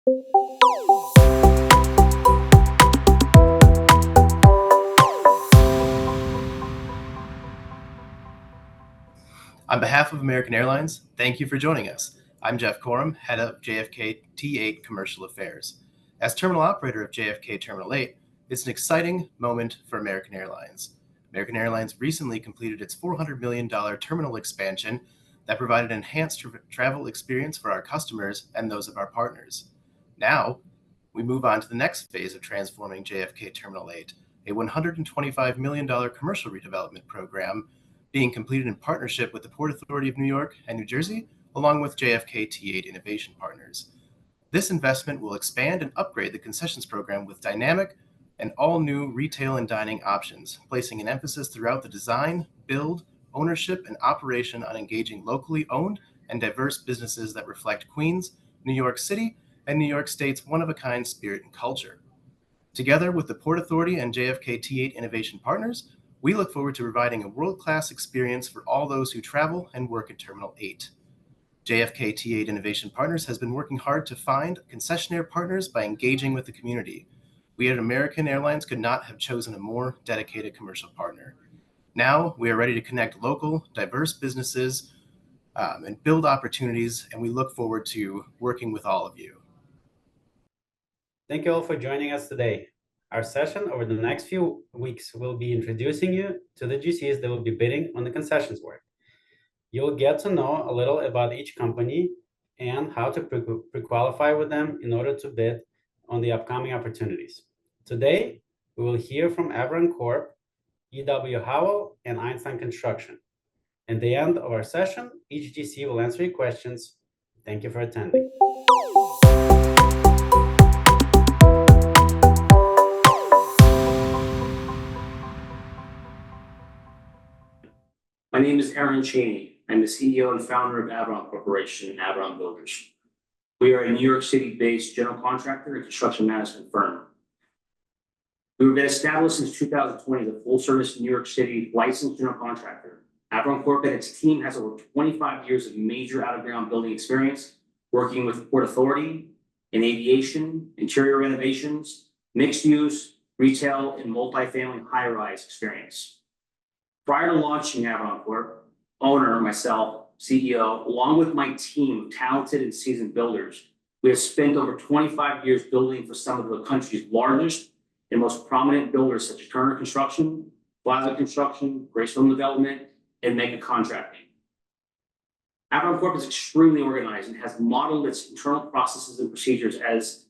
On behalf of American Airlines, thank you for joining us. I'm Jeff Corum, head of JFK T8 Commercial Affairs. As terminal operator of JFK Terminal 8, it's an exciting moment for American Airlines. American Airlines recently completed its $400 million terminal expansion that provided an enhanced travel experience for our customers and those of our partners. Now, we move on to the next phase of transforming JFK Terminal 8, a $125 million commercial redevelopment program being completed in partnership with the Port Authority of New York and New Jersey, along with JFK T8 Innovation Partners. This investment will expand and upgrade the concessions program with dynamic and all-new retail and dining options, placing an emphasis throughout the design, build, ownership, and operation on engaging locally owned and diverse businesses that reflect Queens, New York City, and New York State's one-of-a-kind spirit and culture. Together with the Port Authority and JFK T8 Innovation Partners, we look forward to providing a world-class experience for all those who travel and work at Terminal 8. JFK T8 Innovation Partners has been working hard to find concessionaire partners by engaging with the community. We at American Airlines could not have chosen a more dedicated commercial partner. Now we are ready to connect local, diverse businesses and build opportunities, and we look forward to working with all of you. Thank you all for joining us today. Our session over the next few weeks will be introducing you to the GCs that will be bidding on the concessions work. You'll get to know a little about each company and how to pre-qualify with them in order to bid on the upcoming opportunities. Today, we will hear from Avron Corp, E.W. Howell, and Einstein Construction. At the end of our session, each GC will answer your questions. Thank you for attending. My name is Aaron Cheney. I'm the CEO and founder of Avron Corporation and Avron Builders. We are a New York City-based general contractor and construction management firm. We've been established since 2020 as a full-service New York City licensed general contractor. Avron Corp and its team has over 25 years of major out-of-ground building experience, working with the Port Authority in aviation, interior renovations, mixed-use, retail, and multifamily high-rise experience. Prior to launching Avron Corp, owner, myself, CEO, along with my team of talented and seasoned builders, we have spent over 25 years building for some of the country's largest and most prominent builders such as Turner Construction, Plaza Construction, Graceful Development, and Mega Contracting. Avron Corp is extremely organized and has modeled its internal processes and procedures as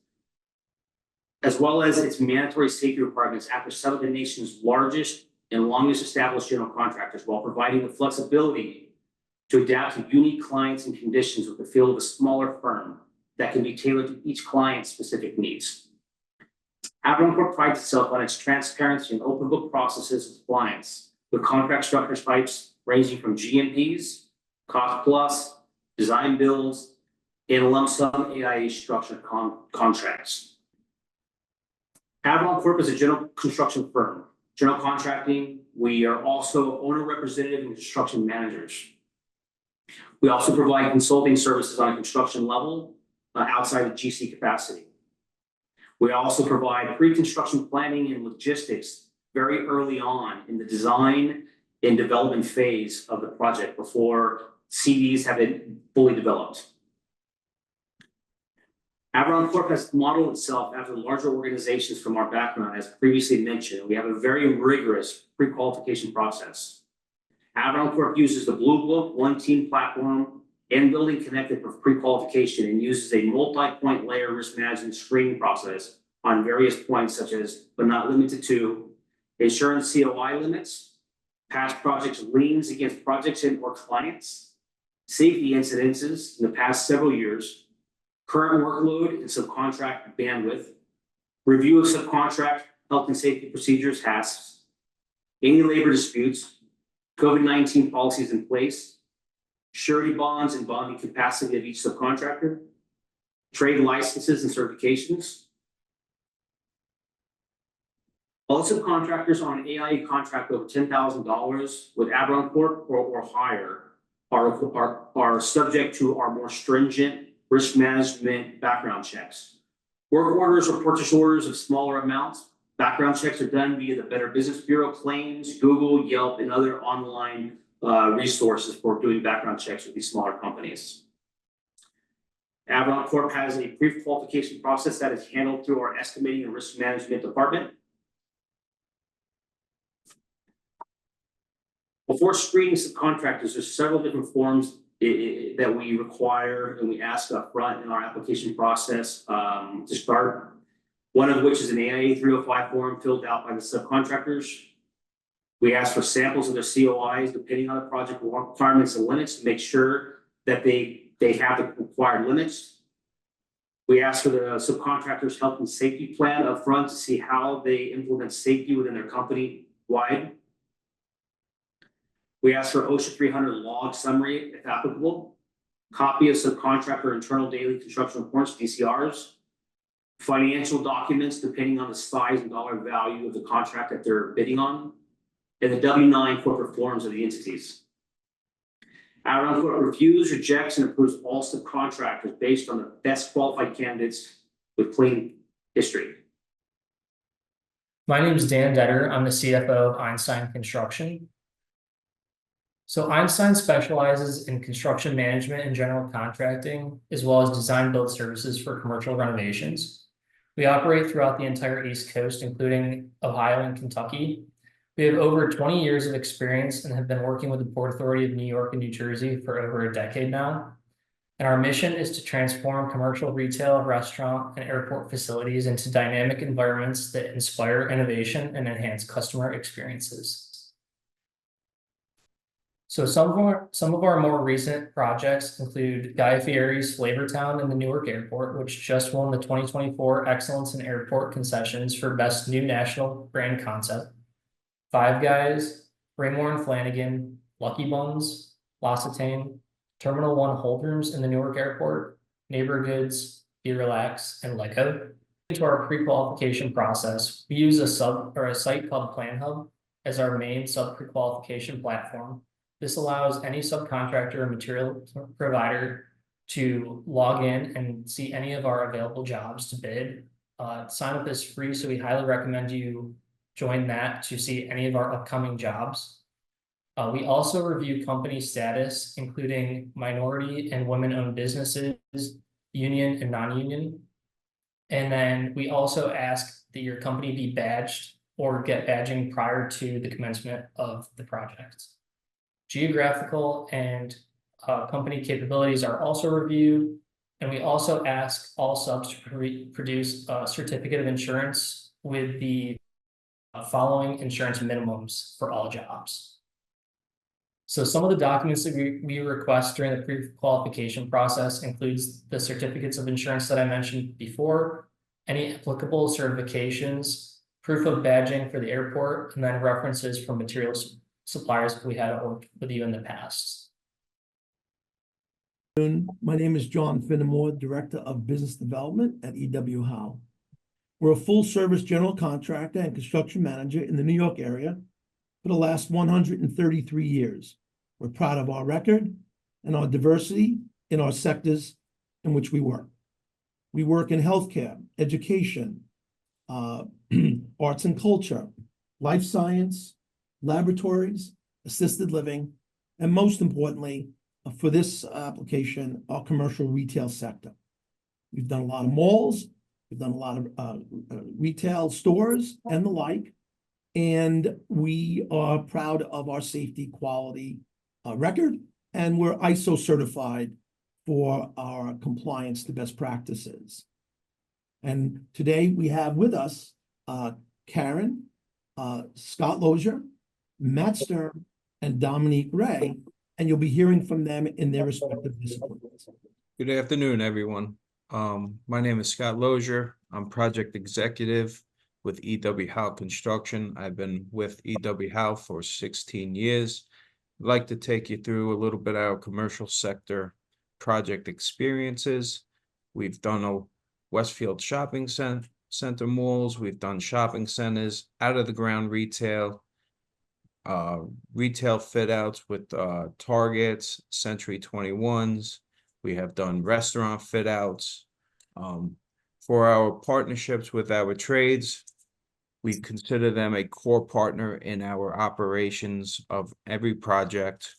well as its mandatory safety requirements after some of the nation's largest and longest established general contractors, while providing the flexibility to adapt to unique clients and conditions with the feel of a smaller firm that can be tailored to each client's specific needs. Avron Corp prides itself on its transparency and open book processes with clients, with contract structure types ranging from GMPs, cost plus, design builds, and lump sum AIA structured contracts. Avron Corp is a general construction firm. General contracting, we are also owner representative and construction managers. We also provide consulting services on a construction level outside of GC capacity. We also provide pre-construction planning and logistics very early on in the design and development phase of the project before CDs have been fully developed. Avron Corp has modeled itself after larger organizations from our background, as previously mentioned. We have a very rigorous pre-qualification process. Avron Corp uses the Blue Book One Team platform and Building Connected for pre-qualification and uses a multi-point layer risk management screening process on various points such as, but not limited to, insurance COI limits, past projects liens against projects and or clients, safety incidences in the past several years, current workload and subcontract bandwidth, review of subcontract health and safety procedures, HASPs, any labor disputes, COVID-19 policies in place, surety bonds and bonding capacity of each subcontractor, trade licenses and certifications. All subcontractors on an AIA contract over $10,000 with Avron Corp or higher are subject to our more stringent risk management background checks. Work orders or purchase orders of smaller amounts. Background checks are done via the Better Business Bureau, Claims, Google, Yelp, and other online resources for doing background checks with these smaller companies. Avalon Corp has a pre-qualification process that is handled through our estimating and risk management department. Before screening subcontractors, there's several different forms that we require and we ask up front in our application process to start. One of which is an AIA 305 form filled out by the subcontractors. We ask for samples of their COIs depending on the project requirements and limits to make sure that they have the required limits. We ask for the subcontractors' health and safety plan up front to see how they implement safety within their company wide. We ask for OSHA 300 log summary, if applicable, copy of subcontractor internal daily construction reports, DCRs, financial documents depending on the size and dollar value of the contract that they're bidding on, and the W-9 corporate forms of the entities. Avalon Corp reviews, rejects, and approves all subcontractors based on the best qualified candidates with clean history. My name is Dan Detter. I'm the CFO of Einstein Construction. So Einstein specializes in construction management and general contracting, as well as design build services for commercial renovations. We operate throughout the entire East Coast, including Ohio and Kentucky. We have over 20 years of experience and have been working with the Port Authority of New York and New Jersey for over a decade now. And our mission is to transform commercial, retail, restaurant, and airport facilities into dynamic environments that inspire innovation and enhance customer experiences. So some of our more recent projects include Guy Fieri's Flavortown in the Newark Airport, which just won the 2024 Excellence in Airport Concessions for Best New National Brand Concept. Five Guys, Raymore and Flanagan, Lucky Buns, L'Occitane, Terminal 1 Hold Rooms in the Newark Airport, Neighbor Goods, Be Relax, and Lego. Into our pre-qualification process, we use a site called PlanHub as our main sub-pre-qualification platform. This allows any subcontractor or material provider to log in and see any of our available jobs to bid. Sign up is free, so we highly recommend you join that to see any of our upcoming jobs. We also review company status, including minority and women-owned businesses, union and non-union. And then we also ask that your company be badged or get badging prior to the commencement of the project. Geographical and company capabilities are also reviewed, and we also ask all subs to produce a certificate of insurance with the following insurance minimums for all jobs. So some of the documents that we request during the pre-qualification process includes the certificates of insurance that I mentioned before, any applicable certifications, proof of badging for the airport, and then references from materials suppliers if we had worked with you in the past. My name is John Finnemore, Director of Business Development at E.W. Howe. We're a full-service general contractor and construction manager in the New York area for the last 133 years. We're proud of our record and our diversity in our sectors in which we work. We work in healthcare, education, arts and culture, life science, laboratories, assisted living, and most importantly, for this application, our commercial retail sector. We've done a lot of malls, we've done a lot of retail stores and the like, and we are proud of our safety quality record, and we're ISO certified for our compliance to best practices. And today we have with us Karen, Scott Lozier, Matt Stern, and Dominique Ray, and you'll be hearing from them in their respective disciplines. Good afternoon, everyone. My name is Scott Lozier. I'm project executive with E.W. Howe Construction. I've been with E.W. Howe for 16 years. I'd like to take you through a little bit of our commercial sector project experiences. We've done a Westfield shopping center malls. We've done shopping centers, out of the ground retail, retail fit outs with Targets, Century 21s. We have done restaurant fit outs. For our partnerships with our trades, we consider them a core partner in our operations of every project.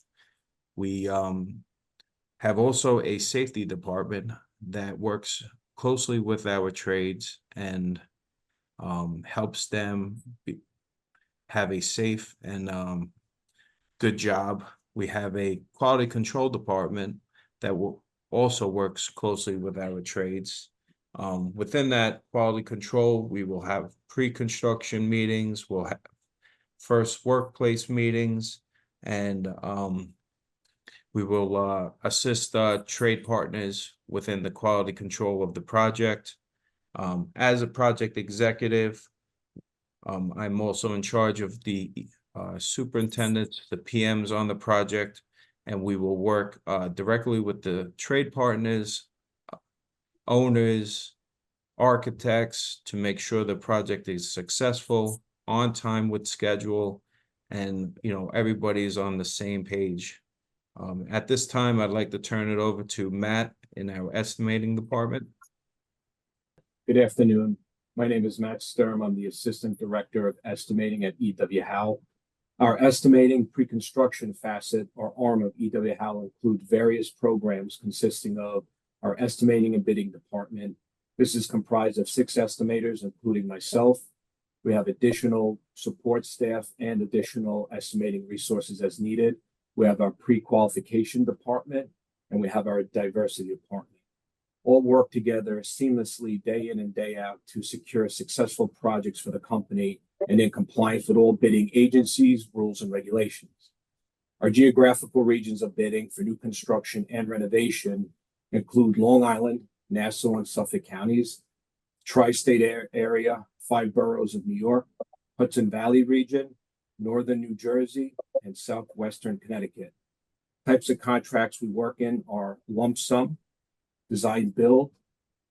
We have also a safety department that works closely with our trades and helps them have a safe and good job. We have a quality control department that also works closely with our trades. Within that quality control, we will have pre-construction meetings, we'll have first workplace meetings, and we will assist trade partners within the quality control of the project. As a project executive, I'm also in charge of the superintendents, the PMs on the project, and we will work directly with the trade partners, owners, architects to make sure the project is successful, on time with schedule, and everybody's on the same page. At this time, I'd like to turn it over to Matt in our estimating department. Good afternoon. My name is Matt Sturm. I'm the Assistant Director of Estimating at E.W. Howe. Our estimating pre-construction facet or arm of E.W. Howe include various programs consisting of our estimating and bidding department. This is comprised of 6 estimators, including myself. We have additional support staff and additional estimating resources as needed. We have our pre-qualification department, and we have our diversity department. All work together seamlessly day in and day out to secure successful projects for the company and in compliance with all bidding agencies, rules, and regulations. Our geographical regions of bidding for new construction and renovation include Long Island, Nassau, and Suffolk counties, tri-state area, 5 boroughs of New York, Hudson Valley region, northern New Jersey, and southwestern Connecticut. Types of contracts we work in are lump sum, design build,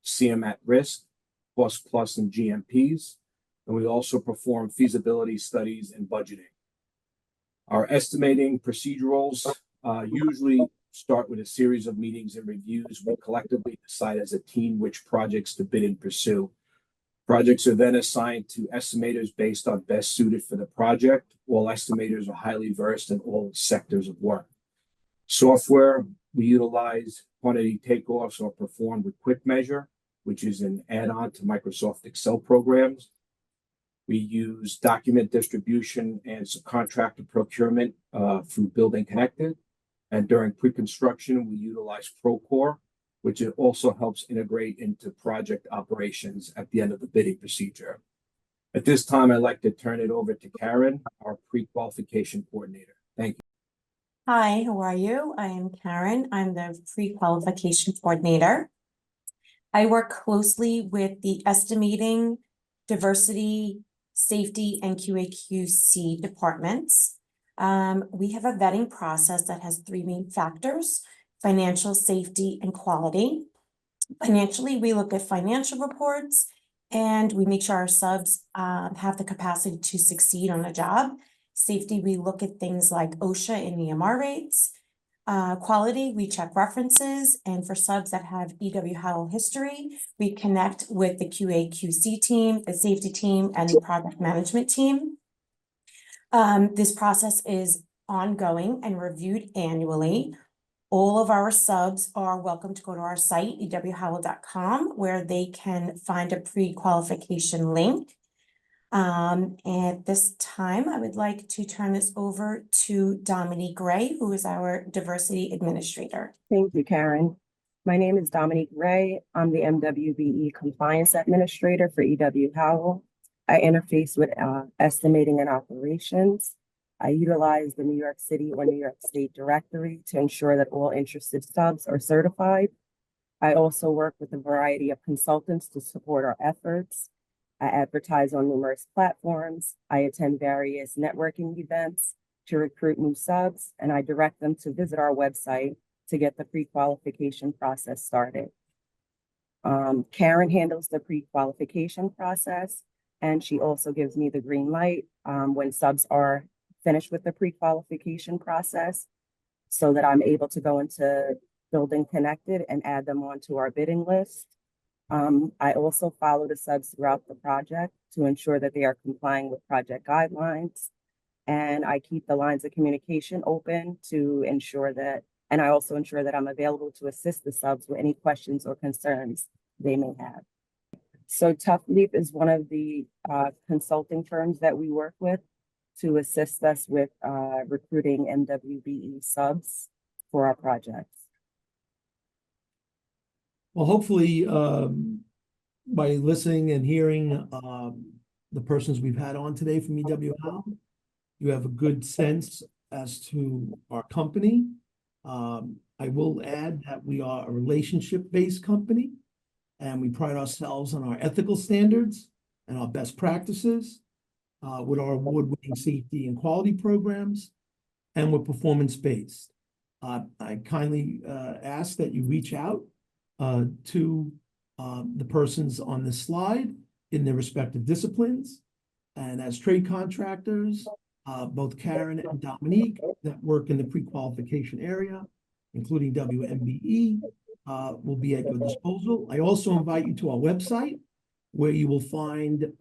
CM at risk, cost plus and GMPs, and we also perform feasibility studies and budgeting. Our estimating procedurals usually start with a series of meetings and reviews. We collectively decide as a team which projects to bid and pursue. Projects are then assigned to estimators based on best suited for the project. All estimators are highly versed in all sectors of work. Software, we utilize quantity takeoffs or performed with Quick Measure, which is an add-on to Microsoft Excel programs. We use document distribution and subcontractor procurement through Building Connected. And during pre-construction, we utilize Procore, which it also helps integrate into project operations at the end of the bidding procedure. At this time, I'd like to turn it over to Karen, our pre-qualification coordinator. Thank you. Hi, how are you? I am Karen. I'm the pre-qualification coordinator. I work closely with the estimating, diversity, safety, and QA/QC departments. We have a vetting process that has 3 main factors: financial, safety, and quality. Financially, we look at financial reports and we make sure our subs have the capacity to succeed on a job. Safety, we look at things like OSHA and EMR rates. Quality, we check references, and for subs that have E.W. Howe history, we connect with the QA/QC team, the safety team, and the project management team. This process is ongoing and reviewed annually. All of our subs are welcome to go to our site, ewhowell.com, where they can find a pre-qualification link. At this time, I would like to turn this over to Dominique Gray, who is our diversity administrator. Thank you, Karen. My name is Dominique Gray. I'm the MWBE compliance administrator for E.W. Howe. I interface with estimating and operations. I utilize the New York City or New York State directory to ensure that all interested subs are certified. I also work with a variety of consultants to support our efforts. I advertise on numerous platforms. I attend various networking events to recruit new subs, and I direct them to visit our website to get the pre-qualification process started. Karen handles the pre-qualification process, and she also gives me the green light when subs are finished with the pre-qualification process so that I'm able to go into Building Connected and add them onto our bidding list. I also follow the subs throughout the project to ensure that they are complying with project guidelines. And I keep the lines of communication open to ensure that, and I also ensure that I'm available to assist the subs with any questions or concerns they may have. So Tough Leap is one of the consulting firms that we work with to assist us with recruiting MWBE subs for our projects. Well, hopefully, by listening and hearing the persons we've had on today from EWHOW, you have a good sense as to our company. I will add that we are a relationship-based company, and we pride ourselves on our ethical standards and our best practices with our award-winning safety and quality programs, and we're performance-based. I kindly ask that you reach out to the persons on this slide in their respective disciplines. And as trade contractors, both Karen and Dominique that work in the pre-qualification area, including WMBE, will be at your disposal. I also invite you to our website where you will find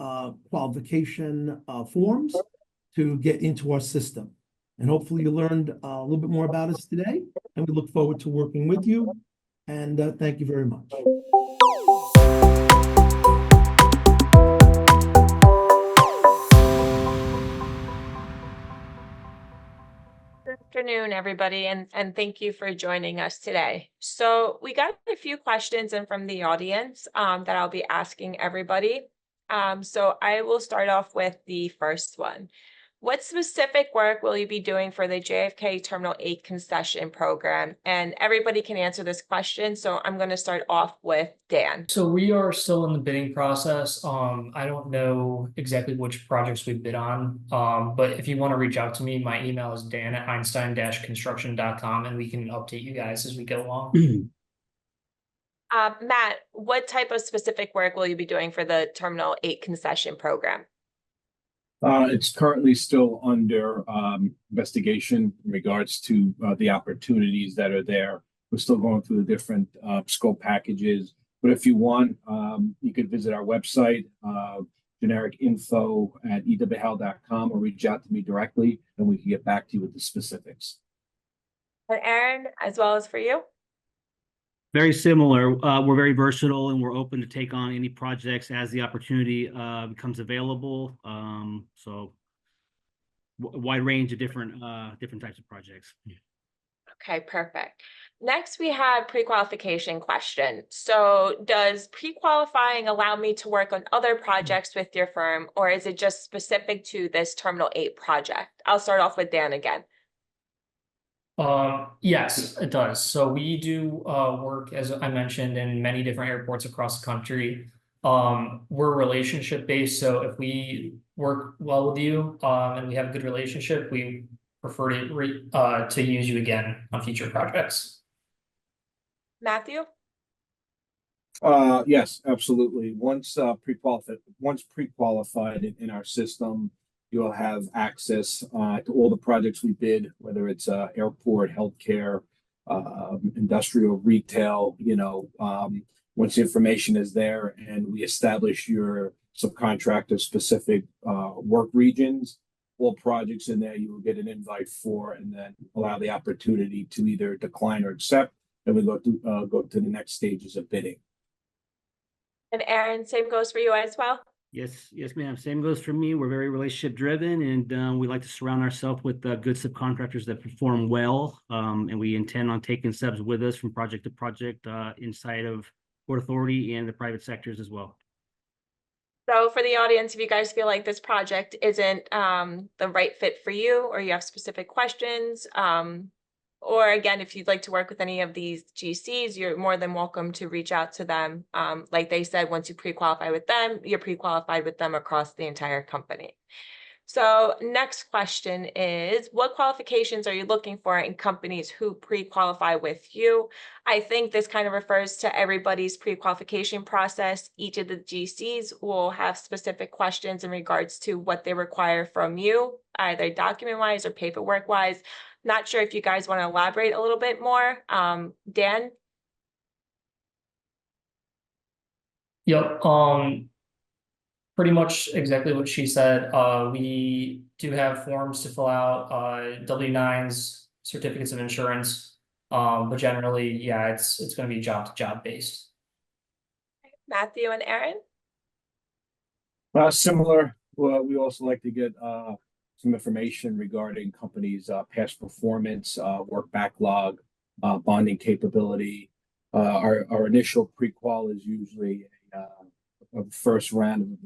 qualification forms to get into our system. And hopefully you learned a little bit more about us today, and we look forward to working with you. And thank you very much. Good afternoon, everybody, and thank you for joining us today. So we got a few questions in from the audience that I'll be asking everybody. So I will start off with the first one. What specific work will you be doing for the JFK Terminal 8 concession program? And everybody can answer this question, so I'm going to start off with Dan. So we are still in the bidding process. I don't know exactly which projects we bid on. But if you want to reach out to me, my email is dan@einstein-construction.com, and we can update you guys as we go along. Matt, what type of specific work will you be doing for the Terminal 8 concession program? It's currently still under investigation in regards to the opportunities that are there. We're still going through the different scope packages. But if you want, you could visit our website, genericinfo@ewhow.com, or reach out to me directly, and we can get back to you with the specifics. And Aaron, as well as for you? Very similar. We're very versatile, and we're open to take on any projects as the opportunity becomes available. So wide range of different types of projects. Okay, perfect. Next, we have pre-qualification question. So does pre-qualifying allow me to work on other projects with your firm, or is it just specific to this Terminal 8 project? I'll start off with Dan again. Yes, it does. So we do work, as I mentioned, in many different airports across the country. We're relationship based, so if we work well with you and we have a good relationship, we prefer to use you again on future projects. Matthew? Yes, absolutely. Once pre-qualified in our system, you'll have access to all the projects we bid, whether it's airport, healthcare, industrial, retail. Once the information is there and we establish your subcontractor specific work regions, all projects in there you will get an invite for, and then allow the opportunity to either decline or accept. Then we go to the next stages of bidding. And Aaron, same goes for you as well? Yes, ma'am. Same goes for me. We're very relationship driven, and we like to surround ourselves with good subcontractors that perform well. And we intend on taking subs with us from project to project inside of Port Authority and the private sectors as well. So for the audience, if you guys feel like this project isn't the right fit for you, or you have specific questions, or again, if you'd like to work with any of these GCs, you're more than welcome to reach out to them. Like they said, once you pre-qualify with them, you're pre-qualified with them across the entire company. So next question is, what qualifications are you looking for in companies who pre-qualify with you? I think this kind of refers to everybody's pre-qualification process. Each of the GCs will have specific questions in regards to what they require from you, either document-wise or paperwork-wise. Not sure if you guys want to elaborate a little bit more. Dan? Yep, pretty much exactly what she said. We do have forms to fill out, W-9s, certificates of insurance. But generally, yeah, it's gonna be job to job based. Matthew and Aaron? Similar, well, we also like to get some information regarding companies' past performance, work backlog, bonding capability. Our initial pre-qual is usually a first round of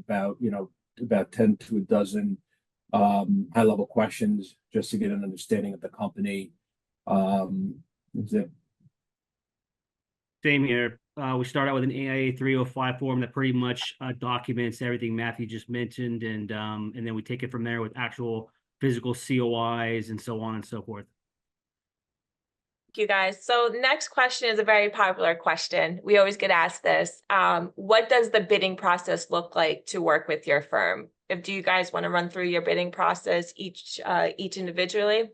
about 10 to a dozen high-level questions just to get an understanding of the company. Is it? Same here. We start out with an AIA 305 form that pretty much documents everything Matthew just mentioned, and then we take it from there with actual physical COIs and so on and so forth. Thank you guys. So next question is a very popular question. We always get asked this. What does the bidding process look like to work with your firm? Do you guys want to run through your bidding process each individually?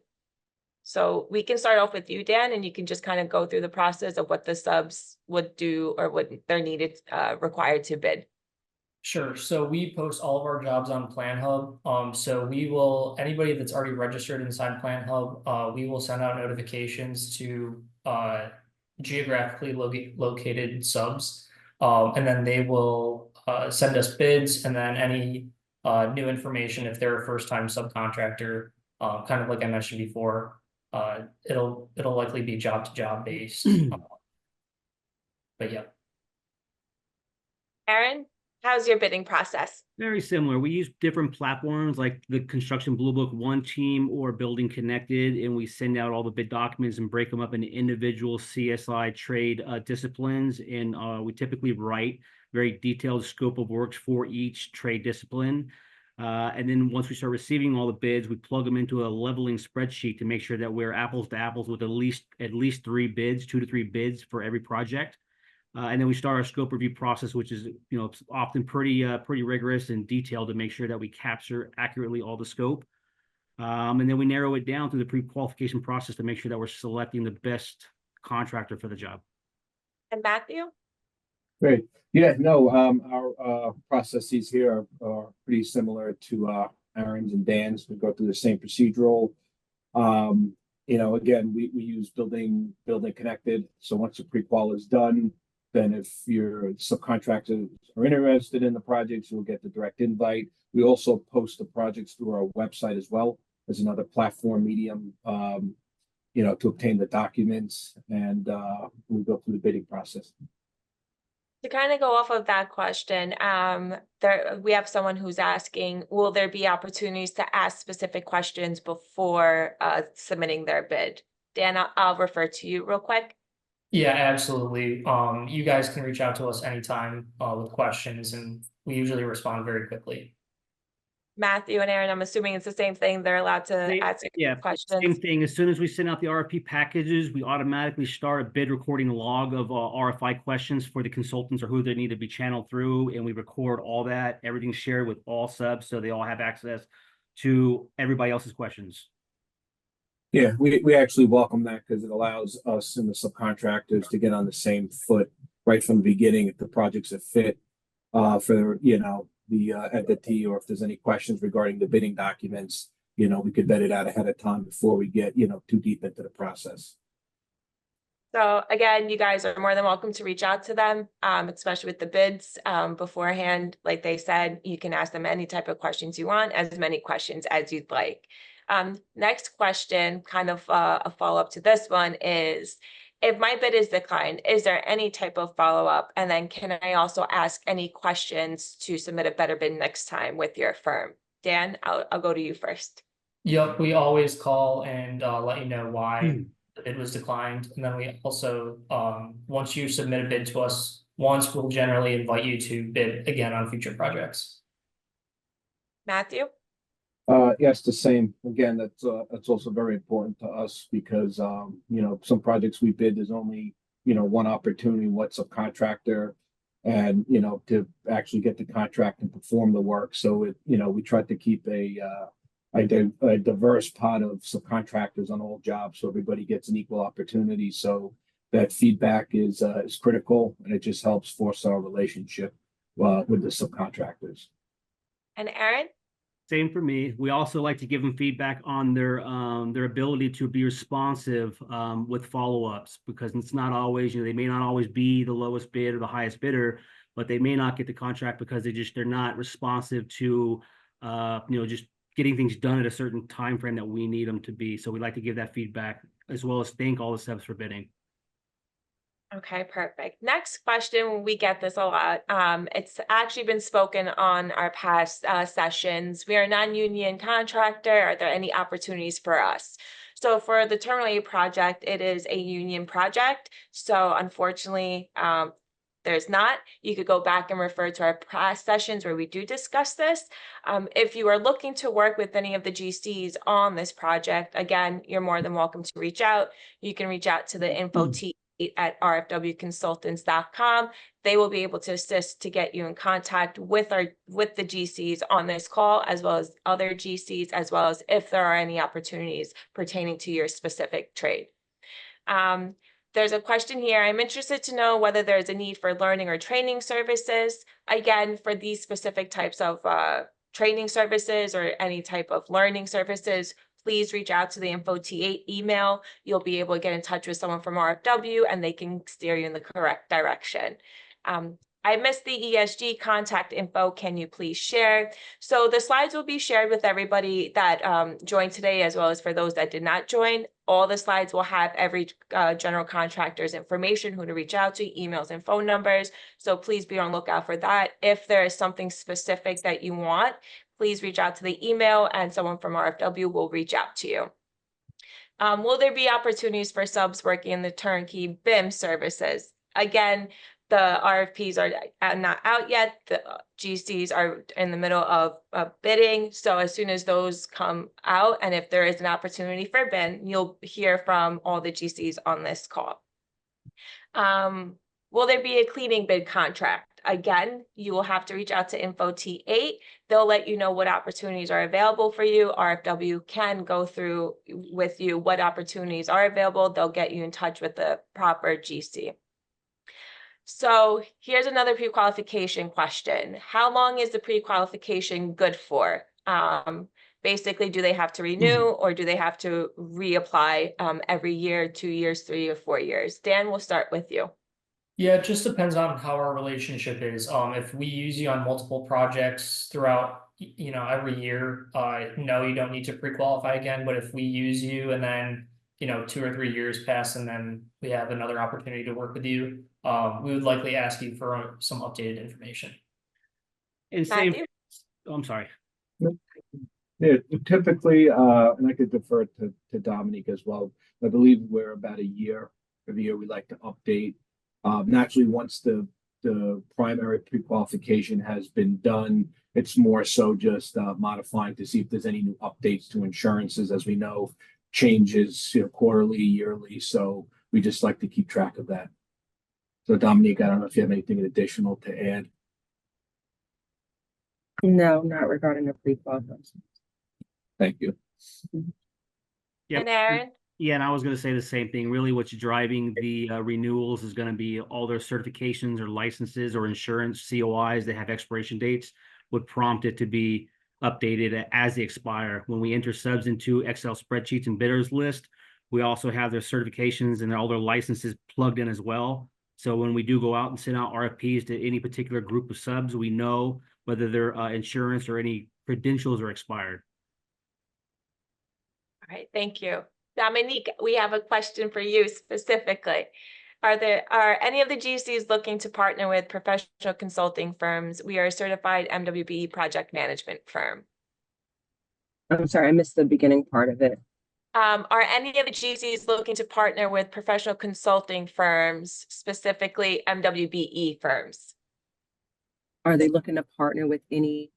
So we can start off with you, Dan, and you can just kind of go through the process of what the subs would do or what they're required to bid. Sure. So we post all of our jobs on PlanHub. So anybody that's already registered inside PlanHub, we will send out notifications to geographically located subs. And then they will send us bids, and then any new information if they're a first-time subcontractor, kind of like I mentioned before. It'll likely be job to job based. But yeah. Aaron, how's your bidding process? Very similar. We use different platforms like the Construction Blue Book One Team or Building Connected, and we send out all the bid documents and break them up into individual CSI trade disciplines. And we typically write very detailed scope of works for each trade discipline. And then once we start receiving all the bids, we plug them into a leveling spreadsheet to make sure that we're apples to apples with at least 2 to 3 bids for every project. And then we start our scope review process, which is often pretty rigorous and detailed to make sure that we capture accurately all the scope. And then we narrow it down through the pre-qualification process to make sure that we're selecting the best contractor for the job. And Matthew? Great. Yeah, no, our processes here are pretty similar to Aaron's and Dan's. We go through the same procedural. Again, we use building connected. So once the pre-qual is done, then if your subcontractors are interested in the projects, you'll get the direct invite. We also post the projects through our website as well as another platform medium, to obtain the documents, and we go through the bidding process. To kind of go off of that question, we have someone who's asking, will there be opportunities to ask specific questions before submitting their bid? Dan, I'll refer to you real quick. Yeah, absolutely. You guys can reach out to us anytime with questions, and we usually respond very quickly. Matthew and Aaron, I'm assuming it's the same thing. They're allowed to ask questions. Same thing. As soon as we send out the RFP packages, we automatically start a bid recording log of RFI questions for the consultants or who they need to be channeled through, and we record all that. Everything's shared with all subs, so they all have access to everybody else's questions. Yeah, we actually welcome that because it allows us and the subcontractors to get on the same foot right from the beginning if the project's a fit for the entity, or if there's any questions regarding the bidding documents, we could vet it out ahead of time before we get too deep into the process. So again, you guys are more than welcome to reach out to them, especially with the bids beforehand. Like they said, you can ask them any type of questions you want, as many questions as you'd like. Next question, kind of a follow-up to this one, is if my bid is declined, is there any type of follow-up? And then can I also ask any questions to submit a better bid next time with your firm? Dan, I'll go to you first. Yep, we always call and let you know why the bid was declined. And then we also, once you submit a bid to us once, we'll generally invite you to bid again on future projects. Matthew? Yes, the same. Again, that's also very important to us because some projects we bid, there's only one opportunity, one subcontractor, and to actually get the contract and perform the work. So we try to keep a diverse pot of subcontractors on all jobs, so everybody gets an equal opportunity. So that feedback is critical, and it just helps force our relationship with the subcontractors. And Aaron? Same for me. We also like to give them feedback on their ability to be responsive with follow-ups, because it's not always, they may not always be the lowest bid or the highest bidder, but they may not get the contract because they're not responsive to just getting things done at a certain time frame that we need them to be. So we like to give that feedback, as well as thank all the subs for bidding. Okay, perfect. Next question, we get this a lot. It's actually been spoken on our past sessions. We are a non-union contractor. Are there any opportunities for us? So for the Terminal 8 project, it is a union project. So unfortunately, there's not. You could go back and refer to our past sessions where we do discuss this. If you are looking to work with any of the GCs on this project, again, you're more than welcome to reach out. You can reach out to the info team at rfwconsultants.com. They will be able to assist to get you in contact with the GCs on this call, as well as other GCs, as well as if there are any opportunities pertaining to your specific trade. There's a question here. I'm interested to know whether there's a need for learning or training services. Again, for these specific types of training services or any type of learning services, please reach out to the info T8 email. You'll be able to get in touch with someone from RFW and they can steer you in the correct direction. I missed the ESG contact info. Can you please share? So the slides will be shared with everybody that joined today, as well as for those that did not join. All the slides will have every general contractor's information, who to reach out to, emails and phone numbers. So please be on lookout for that. If there is something specific that you want, please reach out to the email and someone from RFW will reach out to you. Will there be opportunities for subs working in the turnkey BIM services? Again, the RFPs are not out yet. The GCs are in the middle of bidding. So as soon as those come out, and if there is an opportunity for BIM, you'll hear from all the GCs on this call. Will there be a cleaning bid contract? Again, you will have to reach out to Info T8. They'll let you know what opportunities are available for you. RFW can go through with you what opportunities are available. They'll get you in touch with the proper GC. So here's another pre-qualification question. How long is the pre-qualification good for? Basically, do they have to renew or do they have to reapply every year, 2 years, 3 or 4 years? Dan, we'll start with you. Yeah, it just depends on how our relationship is. If we use you on multiple projects throughout, every year, no, you don't need to pre-qualify again. But if we use you and then, 2 or 3 years pass and then we have another opportunity to work with you, we would likely ask you for some updated information. And same, I'm sorry. Yeah, typically, and I could defer to Dominique as well. I believe we're about a year. Every year we like to update. Naturally, once the primary pre-qualification has been done, it's more so just modifying to see if there's any new updates to insurances. As we know, changes quarterly, yearly. So we just like to keep track of that. So Dominique, I don't know if you have anything additional to add. No, not regarding the pre-qualification. Thank you. Yep. And Aaron? Yeah, and I was going to say the same thing. Really, what's driving the renewals is going to be all their certifications or licenses or insurance COIs that have expiration dates would prompt it to be updated as they expire. When we enter subs into Excel spreadsheets and bidders list, we also have their certifications and all their licenses plugged in as well. So when we do go out and send out RFPs to any particular group of subs, we know whether their insurance or any credentials are expired. All right, thank you. Dominique, we have a question for you specifically. Are any of the GCs looking to partner with professional consulting firms? We are a certified MWBE project management firm. I'm sorry, I missed the beginning part of it. Are any of the GCs looking to partner with professional consulting firms, specifically MWBE firms? Are they looking to partner with any?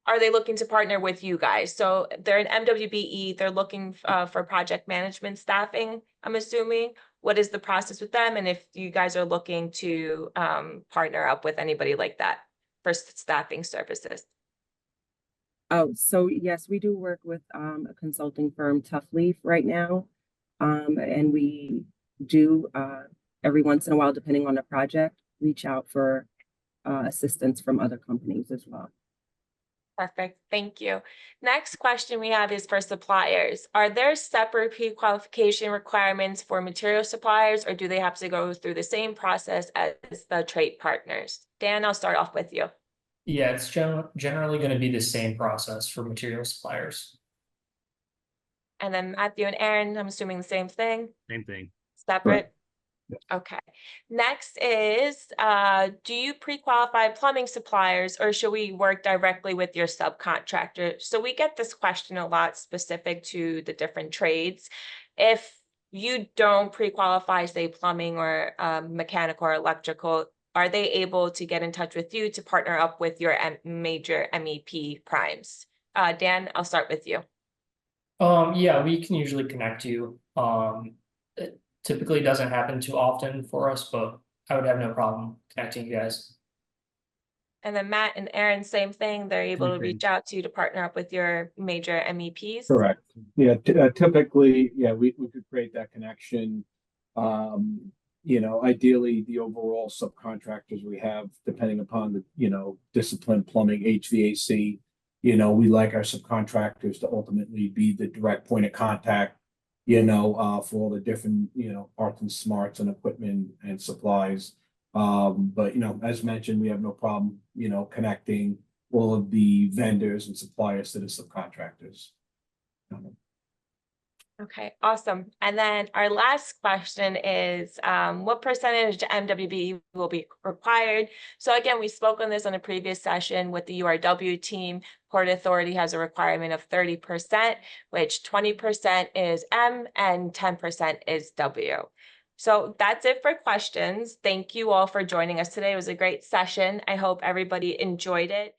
Are they looking to partner with you guys? So they're an MWBE, they're looking for project management staffing, I'm assuming. What is the process with them? And if you guys are looking to partner up with anybody like that for staffing services? Oh, so yes, we do work with a consulting firm, Tough Leaf, right now. And we do every once in a while, depending on the project, reach out for assistance from other companies as well. Perfect, thank you. Next question we have is for suppliers. Are there separate pre-qualification requirements for material suppliers, or do they have to go through the same process as the trade partners? Dan, I'll start off with you. Yeah, it's generally going to be the same process for material suppliers. And then Matthew and Aaron, I'm assuming the same thing, Same thing. separate? Yes. Okay. Next is, do you pre-qualify plumbing suppliers, or should we work directly with your subcontractor? So we get this question a lot specific to the different trades. If you don't pre-qualify, say plumbing or mechanical or electrical, are they able to get in touch with you to partner up with your major MEP primes? Dan, I'll start with you. Yeah, we can usually connect you. It typically doesn't happen too often for us, but I would have no problem connecting you guys. And then Matt and Aaron, same thing. They're able to Same thing. reach out to you to partner up with your major MEPs. Correct. Yeah, typically, yeah, we could create that connection. You know, ideally, the overall subcontractors we have, depending upon the, you know, discipline, plumbing, HVAC, you know, we like our subcontractors to ultimately be the direct point of contact, you know, for all the different, you know, arts and smarts and equipment and supplies. But, you know, as mentioned, we have no problem, you know, connecting all of the vendors and suppliers to the subcontractors. Okay, awesome. And then our last question is, what percentage MWB will be required? So again, we spoke on this on a previous session with the URW team. Port Authority has a requirement of 30%, which 20% is M and 10% is W. So that's it for questions. Thank you all for joining us today. It was a great session. I hope everybody enjoyed it.